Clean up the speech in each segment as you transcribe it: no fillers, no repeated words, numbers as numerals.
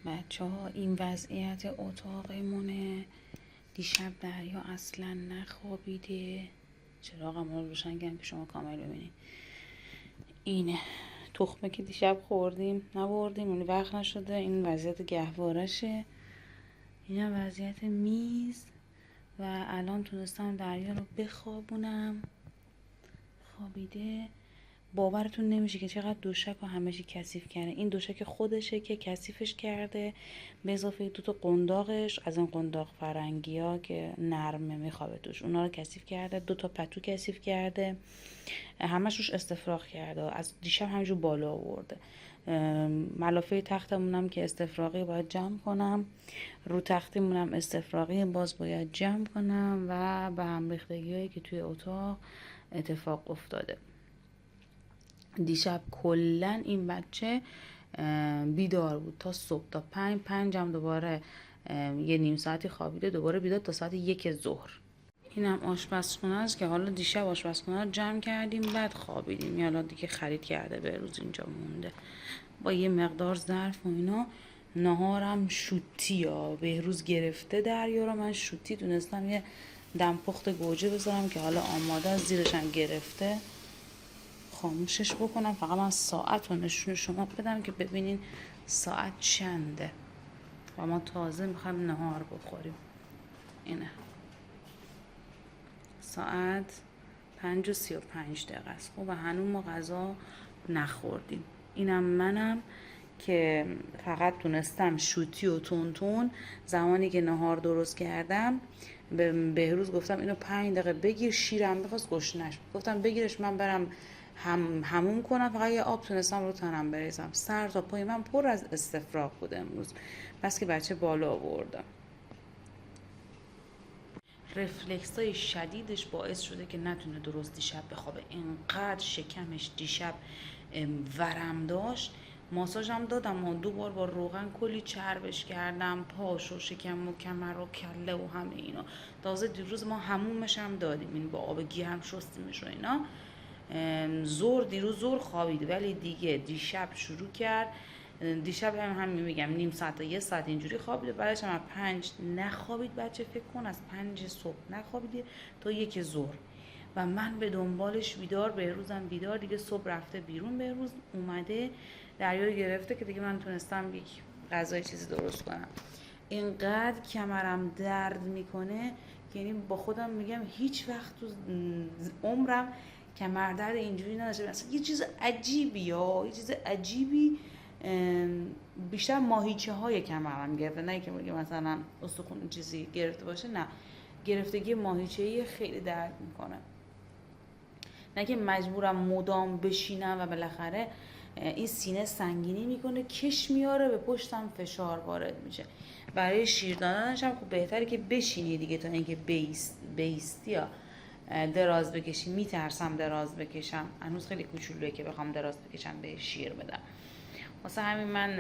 بچه ها این وضعیت اتاقمونه. دیشب دریا اصلا نخوابیده. چراغم رو روشن کردم که شما کامل ببینید. اینه تخمه که دیشب خوردیم نبردیم، اون وقت نشده. این وضعیت گهوارشه. اینم وضعیت میز و الان تونستم دریا رو بخوابونم. خوابیده. باورتون نمیشه که چقدر دوشک و همه چی کثیف کرده. این دوشک خودشه که کثیفش کرده، به اضافه 2 تا قنداقش از این قنداق فرنگی ها که نرمه میخوابه توش، اونا رو کثیف کرده. 2 تا پتو کثیف کرده، همش روش استفراغ کرده. از دیشب همینجور بالا آورده. ملافه تختمونم که استفراغی باید جمع کنم، رو تختمونم استفراغی باز باید جمع کنم و به هم ریختگی هایی که توی اتاق اتفاق افتاده. دیشب کلن این بچه بیدار بود تا صبح، تا 5 هم دوباره یه نیم ساعتی خوابیده، دوباره بیدار تا ساعت 1 ظهر. اینم آشپزخونه است که حالا دیشب آشپزخونه رو جمع کردیم بعد خوابیدیم. حالا دیگه خرید کرده به روز اینجا مونده با یه مقدار ظرف و اینا. نهارم شوتی ها به روز گرفته دریا رو. من شوتی دونستم یه دمپخت گوجه بذارم که حالا آماده از زیرش هم گرفته، خاموشش بکنم. فقط من ساعت رو نشون شما بدم که ببینین ساعت چنده و ما تازه میخوایم نهار بخوریم. اینه ساعت 5:35 است. خب و هنوز ما غذا نخوردیم. اینم منم که فقط تونستم شوتی و تون زمانی که نهار درست کردم به بهروز گفتم اینو 5 دقیقه بگیر، شیرم بخواست گشنش، گفتم بگیرش من برم هموم کنم. فقط یه آب تونستم رو تنم بریزم. سر تا پای من پر از استفراغ بود امروز، بس که بچه بالا آوردم. رفلکس های شدیدش باعث شده که نتونه درست دیشب بخوابه. اینقدر شکمش دیشب ورم داشت. ماساژم دادم و 2 بار با روغن کلی چربش کردم، پاش و شکم و کمر و کله و همه اینا. تازه دیروز ما همومش هم دادیم، این با آب گرم شستیمش و اینا. دیروز زور خوابید ولی دیگه دیشب شروع کرد. دیشب هم میگم نیم ساعت تا 1 ساعت اینجوری خوابیده، بعدش هم 5 نخوابید بچه. فکر کن از 5 صبح نخوابیده تا 1 ظهر و من به دنبالش بیدار. بهروزم بیدار دیگه. صبح رفته بیرون، بهروز اومده دریا گرفته که دیگه من تونستم یک غذای چیزی درست کنم. اینقدر کمرم درد میکنه که یعنی با خودم میگم هیچ وقت تو عمرم کمردرد اینجوری نداشتم. اصلا یه چیز عجیبی یه چیز عجیبی. بیشتر ماهیچه های کمرم گرفته، نه که مثلا استخون چیزی گرفته باشه، نه، گرفتگی ماهیچه‌ای خیلی درد میکنه. نه که مجبورم مدام بشینم و بالاخره این سینه سنگینی میکنه، کش میاره، به پشتم فشار وارد میشه. برای شیر دادنش هم خب بهتره که بشینی دیگه تا اینکه بیستی یا دراز بکشی. میترسم دراز بکشم، هنوز خیلی کوچولوئه که بخوام دراز بکشم به شیر بدم. واسه همین من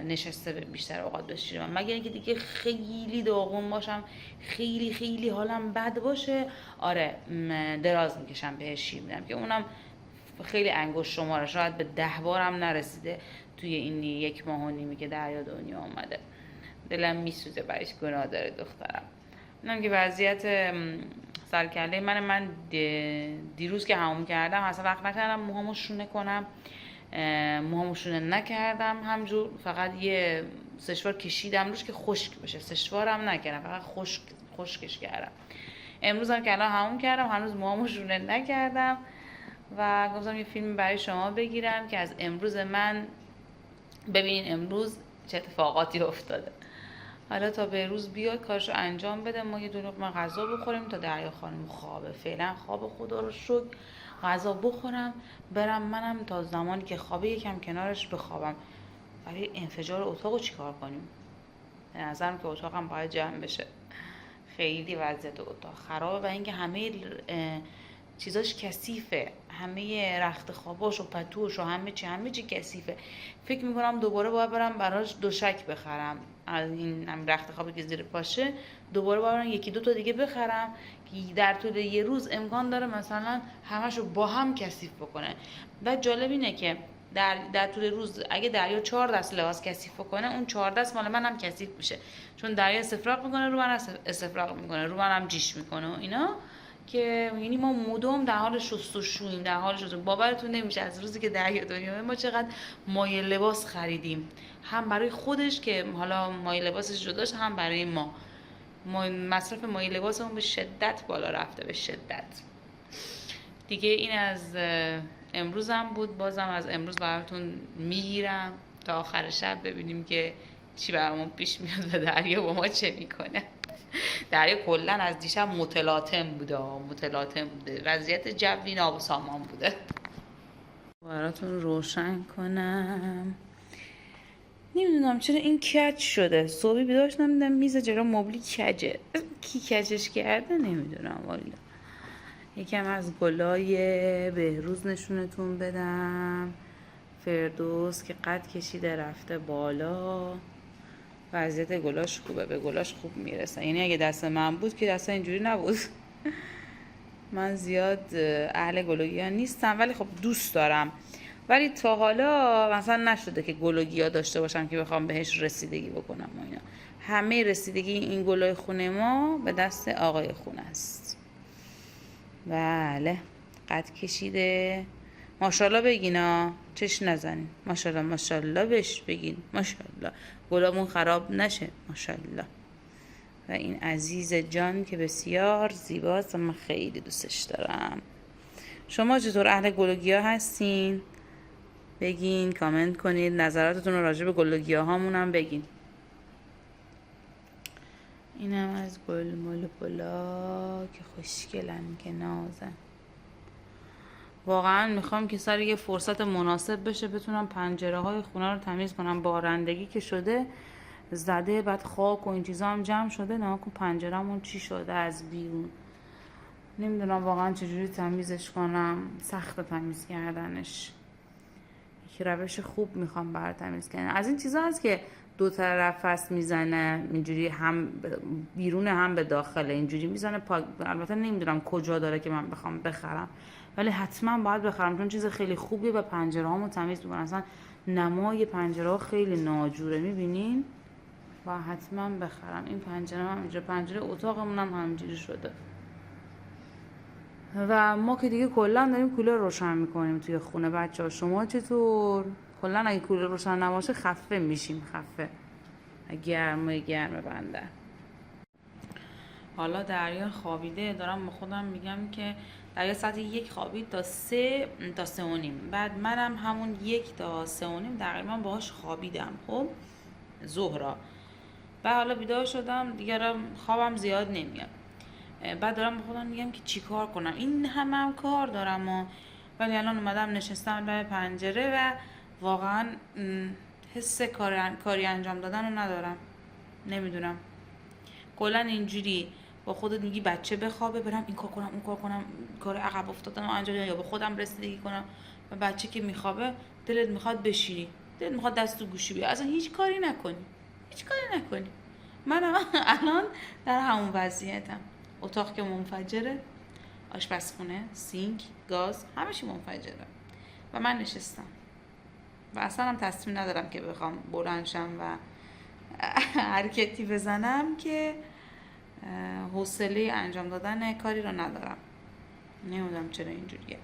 نشسته بیشتر اوقات به شیر من، مگر اینکه دیگه خیلی داغون باشم، خیلی خیلی حالم بد باشه، آره دراز میکشم به شیر میدم که اونم خیلی انگشت شماره، شاید به 10 بارم نرسیده توی این 1 ماه و نیمی که دریا دنیا آمده. دلم میسوزه برایش، گناه داره دخترم. اینم که وضعیت سرکله من دیروز که هموم کردم اصلا وقت نکردم موهامو شونه کنم، موهامو شونه نکردم، همجور فقط یه سشوار کشیدم روش که خشک بشه. سشوارم نکردم، فقط خشکش کردم. امروز هم که الان هموم کردم هنوز موهامو شونه نکردم و گفتم یه فیلم برای شما بگیرم که از امروز من ببینین امروز چه اتفاقاتی افتاده. حالا تا به روز بیاد کارشو انجام بده، ما یه 2 لقمه غذا بخوریم تا دریا خانم خوابه. فعلا خواب، خدا رو شکر. غذا بخورم برم منم تا زمانی که خوابه یکم کنارش بخوابم. برای انفجار اتاقو چیکار کنیم؟ به نظرم که اتاقم باید جمع بشه. خیلی وضعیت اتاق خرابه و اینکه همه چیزاش کثیفه، همه رخت خواباش و پتوش و همه چی کثیفه. فکر میکنم دوباره باید برم براش دوشک بخرم از این هم رخت خوابی که زیر پاشه. دوباره باید برم 1-2 تا دیگه بخرم که در طول یه روز امکان داره مثلا همشو با هم کثیف بکنه. و جالب اینه که در طول روز اگه دریا 4 دست لباس کثیف کنه، اون 4 دست مال منم کثیف میشه، چون دریا استفراغ میکنه رو من، استفراغ میکنه رو منم جیش میکنه و اینا، که یعنی ما مدام در حال شستشوییم، در حال شستشو. باورتون نمیشه از روزی که دریا دنیا ما چقدر مایع لباس خریدیم، هم برای خودش که حالا مایع لباسش جداش، هم برای ما مصرف مایع لباسمون به شدت بالا رفته، به شدت دیگه. این از امروزم بود، بازم از امروز براتون میگیرم تا آخر شب ببینیم که چی برامون پیش میاد و دریا با ما چه میکنه. دریا کلا از دیشب متلاطم بوده، وضعیت جوی ناب و سامان بوده. براتون روشن کنم. نمیدونم چرا این کج شده، صبحی بیدار شدم دیدم میز جلو مبلی کجه. کی کجش کرده نمیدونم والا. یکم از گلای بهروز نشونتون بدم. فردوس که قد کشیده رفته بالا، وضعیت گلاش خوبه، به گلاش خوب میرسه. یعنی اگه دست من بود که دست اینجوری نبود. من زیاد اهل گلوگیا نیستم ولی خب دوست دارم، ولی تا حالا مثلا نشده که گلوگیا داشته باشم که بخوام بهش رسیدگی بکنم و اینا. همه رسیدگی این گلای خونه ما به دست آقای خونه است. بله قد کشیده، ماشاءالله بگینا، چش نزنین، ماشاءالله ماشاءالله بهش بگین، ماشاءالله گلامون خراب نشه، ماشاءالله. و این عزیز جان که بسیار زیباست و من خیلی دوستش دارم. شما چطور اهل گلوگیا هستین؟ بگین، کامنت کنید، نظراتتون رو راجع به گلوگیا هامون هم بگین. اینم از گل مال بلا که خوشگلن که نازن. واقعا میخوام که سر یه فرصت مناسب بشه بتونم پنجره های خونه رو تمیز کنم. بارندگی که شده زده، بعد خاک و این چیزا هم جمع شده، نه که پنجره‌مون چی شده از بیرون. نمیدونم واقعا چجوری تمیزش کنم، سخت تمیز کردنش. یک روش خوب میخوام برای تمیز کردن. از این چیزا هست که دو طرف فست میزنه، اینجوری هم بیرون هم به داخله اینجوری میزنه پاک. البته نمیدونم کجا داره که من بخوام بخرم، ولی حتما باید بخرم چون چیز خیلی خوبیه و پنجره‌هامو تمیز میکنه. اصلا نمای پنجره‌ها خیلی ناجوره، میبینین؟ و حتما بخرم. این پنجره هم اینجا، پنجره اتاقمون هم همینجوری شده. و ما که دیگه کلا داریم کولر روشن میکنیم توی خونه. بچه‌ها شما چطور؟ کلا اگه کولر روشن نباشه خفه میشیم، خفه. گرم بنده. حالا دریا خوابیده، دارم با خودم میگم که دریا ساعت 1 خوابید تا 3 تا 3 و نیم. بعد منم همون 1 تا 3 و نیم تقریبا باهاش خوابیدم. خب ظهرا. بعد حالا بیدار شدم دیگه، خوابم زیاد نمیاد. بعد دارم به خودم میگم که چی کار کنم، این هم کار دارم ولی الان اومدم نشستم لای پنجره و واقعا حس کاری انجام دادن رو ندارم. نمیدونم کلا اینجوری با خودت میگی بچه بخوابه برم این کار کنم اون کار کنم، کار عقب افتادن رو انجام یا به خودم رسیدگی کنم. و بچه که میخوابه دلت میخواد بشینی، دلت میخواد دست تو گوشی بیای، اصلا هیچ کاری نکنی. من الان در همون وضعیتم. اتاق که منفجره، آشپزخونه، سینک، گاز، همه چی منفجره و من نشستم و اصلا هم تصمیم ندارم که بخوام بلند شم و حرکتی بزنم که حوصله انجام دادن کاری رو ندارم. نمیدونم چرا اینجوریه.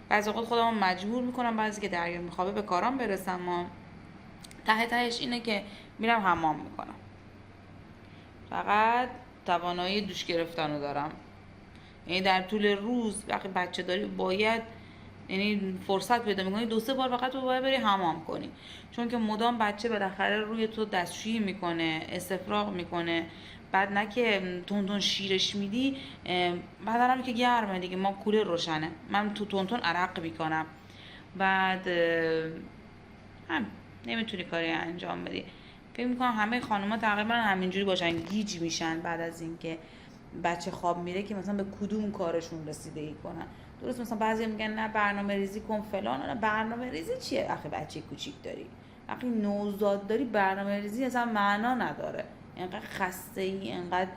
بعضی وقت خودم مجبور میکنم بعضی که دریا میخوابه به کارام برسم و تهش اینه که میرم حمام میکنم. فقط توانایی دوش گرفتن رو دارم. یعنی در طول روز وقتی بچه داری باید یعنی فرصت پیدا میکنی 2-3 بار فقط تو باید بری حمام کنی، چون که مدام بچه بالاخره روی تو دستشویی میکنه، استفراغ میکنه. بعد نه که تون شیرش میدی، بعد که گرمه دیگه، ما کولر روشنه، من تو تون عرق میکنم. بعد هم نمیتونی کاری انجام بدی. فکر میکنم همه خانوما تقریبا همینجوری باشن، گیج میشن بعد از اینکه بچه خواب میره که مثلا به کدوم کارشون رسیدگی کنن. درست مثلا بعضی میگن نه برنامه ریزی کن فلان، نه برنامه ریزی چیه؟ آخه بچه کوچیک داری، وقتی نوزاد داری برنامه ریزی اصلا معنا نداره. اینقدر خسته ای، اینقدر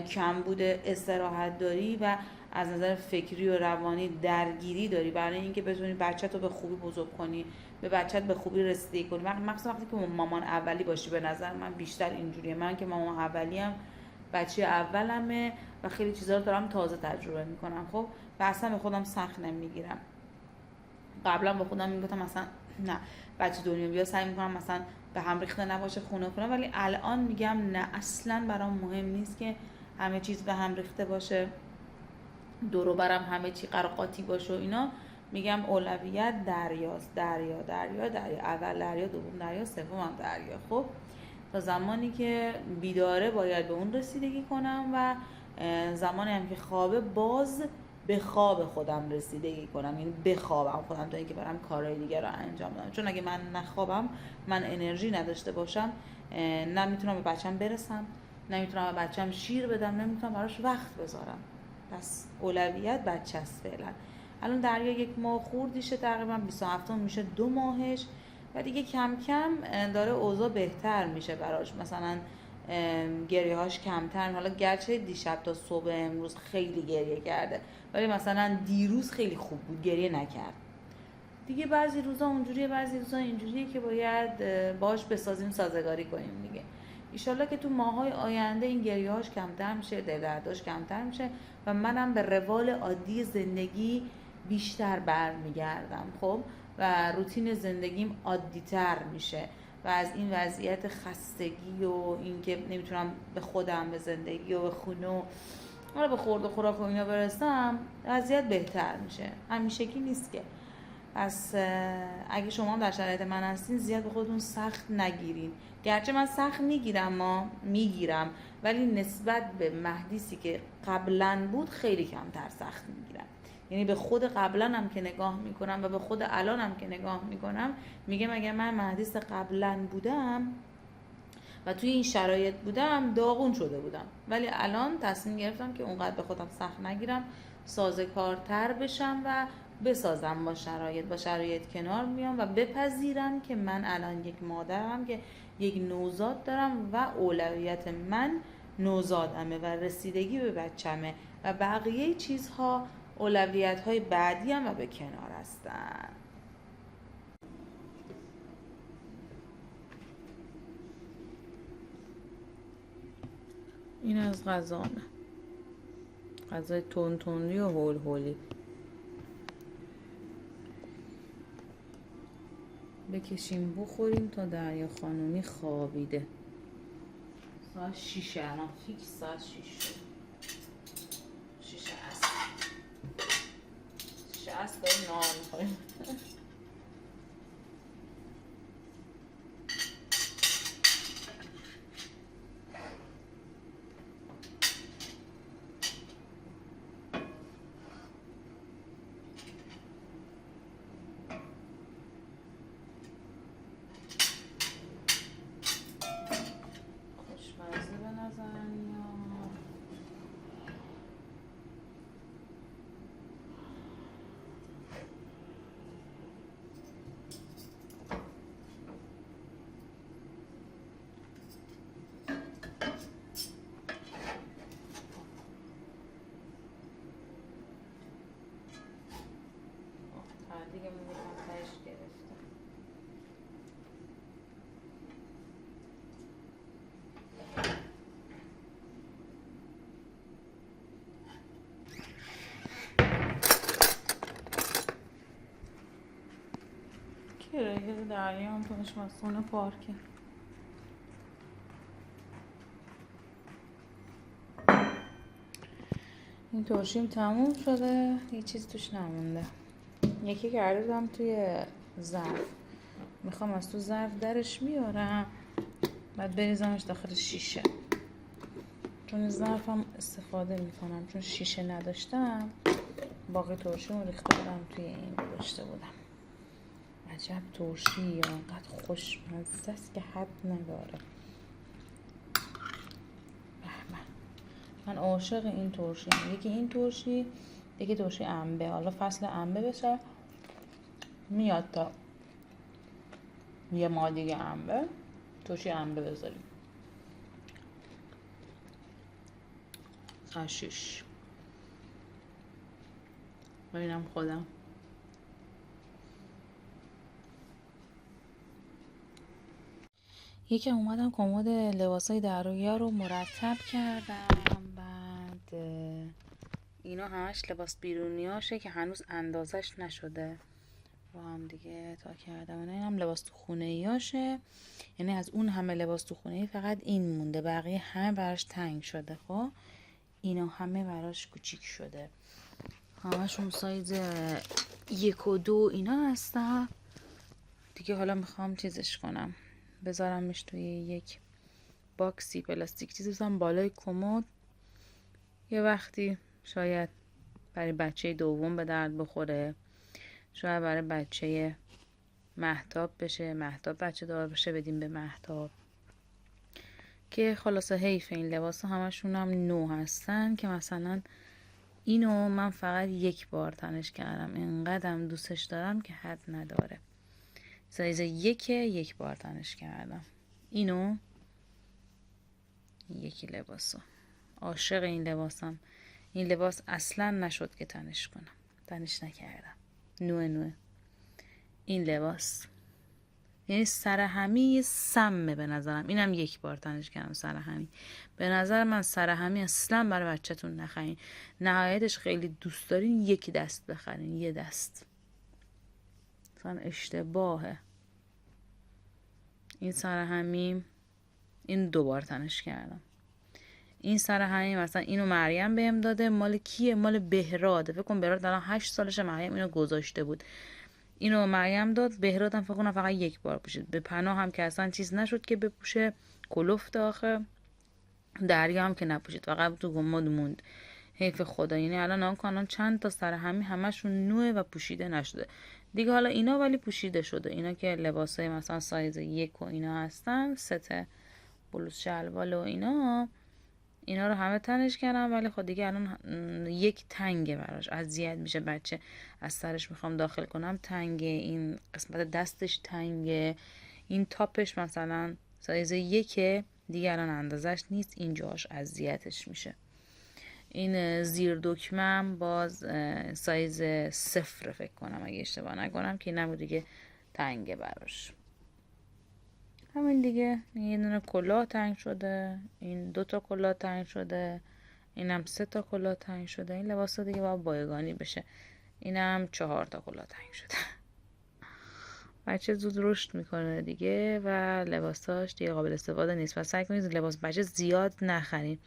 کمبود استراحت داری و از نظر فکری و روانی درگیری داری برای اینکه بتونی بچه‌تو به خوبی بزرگ کنی، به بچه‌ت به خوبی رسیدگی کنی. مخصوصا وقتی که مامان اولی باشی، به نظر من بیشتر اینجوریه. من که مامان اولیم، بچه اولمه و خیلی چیزا رو دارم تازه تجربه میکنم. خب و اصلا به خودم سخت نمیگیرم. قبلا با خودم میگفتم مثلا نه بچه دنیا بیا سعی میکنم مثلا به هم ریخته نباشه خونه کنم، ولی الان میگم نه، اصلا برام مهم نیست که همه چیز به هم ریخته باشه، دور و برم همه چی قراقاتی باشه و اینا. میگم اولویت دریاست، دریا دریا دریا، اول دریا، دوم دریا، سوم هم دریا. خب تا زمانی که بیداره باید به اون رسیدگی کنم و زمانی هم که خوابه باز به خواب خودم رسیدگی کنم، یعنی بخوابم خودم تا اینکه برم کارهای دیگه رو انجام بدم. چون اگه من نخوابم، من انرژی نداشته باشم، نمیتونم به بچم برسم، نمیتونم به بچم شیر بدم، نمیتونم براش وقت بذارم. پس اولویت بچه است فعلا. الان دریا 1 ماه خوردیشه، تقریبا 27 میشه 2 ماهش و دیگه کم کم داره اوضاع بهتر میشه براش. مثلا گریه هاش کمتر، حالا گرچه دیشب تا صبح امروز خیلی گریه کرده، ولی مثلا دیروز خیلی خوب بود، گریه نکرد. دیگه بعضی روزا اونجوریه، بعضی روزا اینجوریه که باید باش بسازیم، سازگاری کنیم دیگه. ایشالله که تو ماهای آینده این گریه هاش کمتر میشه، دل درداش کمتر میشه و منم به روال عادی زندگی بیشتر برمیگردم. خب و روتین زندگیم عادی تر میشه و از این وضعیت خستگی و اینکه نمیتونم به خودم، به زندگی و به خونه و حالا به خورد و خوراک و اینا برسم، وضعیت بهتر میشه. همیشگی نیست که. پس اگه شما در شرایط من هستین، زیاد به خودتون سخت نگیرین. گرچه من سخت میگیرم، ولی نسبت به مهدیسی که قبلا بود خیلی کمتر سخت میگیرم. یعنی به خود قبلا هم که نگاه میکنم و به خود الان هم که نگاه میکنم، میگم اگر من مهدیس قبلا بودم و توی این شرایط بودم، داغون شده بودم. ولی الان تصمیم گرفتم که اونقدر به خودم سخت نگیرم، سازگارتر بشم و بسازم با شرایط کنار میام و بپذیرم که من الان یک مادرم که یک نوزاد دارم و اولویت من نوزادمه و رسیدگی به بچمه و بقیه چیزها اولویت های بعدی هم و به کنار هستن. این از غذامه، غذای تندی و هول هولی. بکشیم بخوریم تا دریا خانومی خوابیده. ساعت 6 الان، فیکس ساعت 6 شد. 6 عصر. 6 عصر داریم نهار می‌خوریم. دیگه میگم تایش گرفته. کرایه دریا هم توش مسئول پارکه. این ترشیم تموم شده، یه چیز توش نمونده. یکی کرده بودم توی ظرف، میخوام از تو ظرف درش میارم بعد بریزمش داخل شیشه، چون ظرفم استفاده میکنم، چون شیشه نداشتم باقی ترشیمو ریخته بودم توی این گذاشته بودم. عجب ترشی، انقدر خوشمزه است که حد نداره. من عاشق این ترشی هم. یکی این ترشی، یکی ترشی انبه. حالا فصل انبه بشه میاد تا یه ماه دیگه انبه، ترشی انبه بذاریم. آشیش ببینم خودم. یکم اومدم کمد لباسای درویه رو مرتب کردم. بعد اینا همش لباس بیرونیاشه که هنوز اندازش نشده با هم دیگه تا کردم. این هم لباس تو خونه ایاشه، یعنی از اون همه لباس تو خونه ای فقط این مونده، بقیه همه براش تنگ شده. خب اینا همه براش کوچیک شده، همشون سایز 1 و 2 اینا هستن دیگه. حالا میخوام چیزش کنم، بذارمش توی یک باکسی پلاستیک چیزی بزنم بالای کمد. یه وقتی شاید برای بچه دوم به درد بخوره، شاید برای بچه مهتاب بشه، مهتاب بچه دار بشه بدیم به مهتاب. که خلاصه حیف این لباس همشون هم نو هستن که مثلا اینو من فقط 1 بار تنش کردم، اینقدرم دوستش دارم که حد نداره. سایز 1 بار تنش کردم. اینو 1 لباسو عاشق این لباسم. این لباس اصلا نشد که تنش کنم، تنش نکردم، نوه. این لباس یعنی سر همی سمه به نظرم. اینم 1 بار تنش کردم سر همی. به نظر من سر همی اصلا برای بچه‌تون نخرین، نهایتش خیلی دوست دارین 1 دست بخرین، 1 دست اصلا اشتباهه. این سر همی این 2 بار تنش کردم. این سر همی مثلا اینو مریم بهم داده، مال کیه؟ مال بهراد. فکر کنم بهراد الان 8 سالشه، مریم اینو گذاشته بود. اینو مریم داد، بهراد هم فکر کنم فقط 1 بار پوشید. به پناه هم که اصلا چیز نشد که بپوشه، کلفت آخه. دریا هم که نپوشید، فقط تو کمد موند. حیف خدا. یعنی الان چند تا سر همی همشون نوه و پوشیده نشده دیگه. حالا اینا ولی پوشیده شده، اینا که لباسای مثلا سایز 1 و اینا هستن، ست بلوز شلوار و اینا رو همه تنش کردم. ولی خب دیگه الان 1 تنگه براش، اذیت میشه بچه. از سرش میخوام داخل کنم تنگه، این قسمت دستش تنگه، این تاپش مثلا سایز 1 دیگه الان اندازش نیست، اینجاش اذیتش میشه. این زیر دکمم باز سایز 0 فکر کنم اگه اشتباه نکنم، که اینم دیگه تنگه براش. همین دیگه. یه دونه کلاه تنگ شده، این 2 تا کلاه تنگ شده، اینم 3 تا کلاه تنگ شده. این لباس دیگه باید بایگانی بشه. اینم 4 تا کلاه تنگ شده. بچه زود رشد میکنه دیگه و لباساش دیگه قابل استفاده نیست و سعی کنید لباس بچه زیاد نخرین.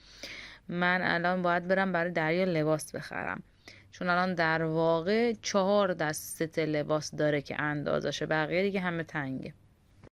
من الان باید برم برای دریا لباس بخرم، چون الان در واقع 4 دسته لباس داره که اندازشه، بقیه دیگه همه تنگه.